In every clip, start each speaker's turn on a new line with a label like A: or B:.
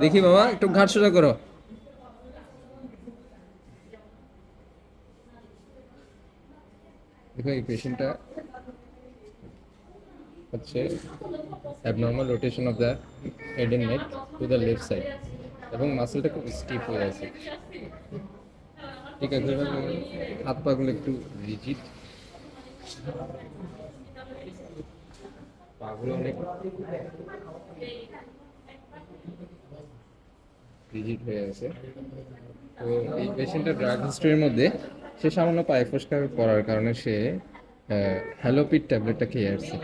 A: দেখি মামা, একটু ঘাট সোজা করো। দেখো এই পেশেন্টটা হচ্ছে abnormal rotation of the head and neck to the left side, এবং মাসেলটা খুব স্টিফ হয়ে আছে। ঠিক আছে, এবার হাত পাগুলো একটু রিজিড, পাগুলো অনেক রিজিড হয়ে আছে। তো এই পেশেন্টের ড্রাগ হিস্ট্রির মধ্যে সে সামান্য পায়ে ফসকা পড়ার কারণে সে হ্যালোপিড ট্যাবলেটটা খেয়ে আসছে।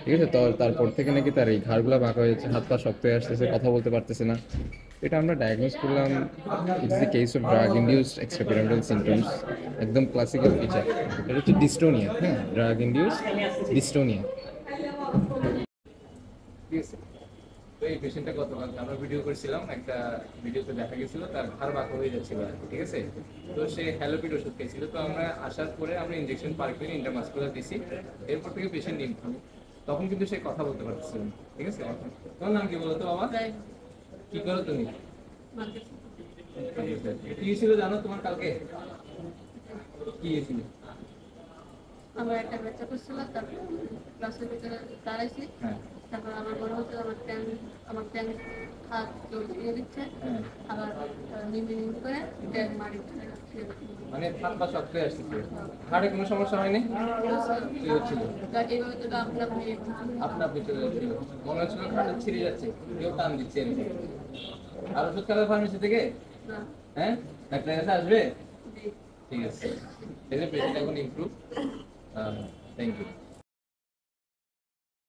A: ঠিক আছে, তো তারপর থেকে নাকি তার এই ঘাড়গুলো বাঁকা হয়ে যাচ্ছে, হাত পা শক্ত হয়ে আসতেছে, কথা বলতে পারতেছে না। এটা আমরা ডায়াগনোজ করলাম it's the case of drug induced extrapyramidal symptoms. একদম ক্লাসিক্যাল ফিচার, এটা হচ্ছে ডিস্টোনিয়া। হ্যাঁ, ড্রাগ ইনডিউসড ডিস্টোনিয়া। ঠিক আছে, তো এই পেশেন্টটা গতকাল আমরা ভিডিও করেছিলাম, একটা ভিডিওতে দেখা গেছিল তার ঘাড় বাঁকা হয়ে যাচ্ছিল। ঠিক আছে, তো সে হ্যালোপিড ওষুধ খেয়েছিল। তো আমরা আসার পরে আমরা ইনজেকশন পারক্লিন ইন্টারমাসকুলার দিছি। এরপর থেকে পেশেন্ট ইমপ্রুভ। তখন কিন্তু সে কথা বলতে পারতেছিল না। ঠিক আছে, তোমার নাম কি বলো তো বাবা? কি করো তুমি? কি ছিল জানো তোমার কালকে? কি ছিল?
B: আমার একটা বাচ্চা করছিল, তারপর ক্লাসের ভিতরে দাঁড়াইছি।
A: হ্যাঁ
B: তারপর আমার মনে হচ্ছে আমার ট্যাং হাত দিয়ে দিচ্ছে, আবার নিমিনিম করে ট্যাং মারি দিচ্ছে।
A: মানে হাত পা শক্ত হয়ে আসতেছে, হাড়ে কোনো সমস্যা হয়নি? কি হচ্ছিল?
B: এইভাবে তো আপনা
A: আপনা আপনি চলে যাচ্ছিল, মনে হচ্ছিল ঘাড়টা ছিঁড়ে যাচ্ছে, কেউ টান দিচ্ছে এরকম। আর ওষুধ খাবে ফার্মেসি থেকে?
B: না।
A: হ্যাঁ, ডাক্তারের কাছে আসবে? ঠিক আছে, এই যে পেশেন্ট এখন ইমপ্রুভ। Thank you.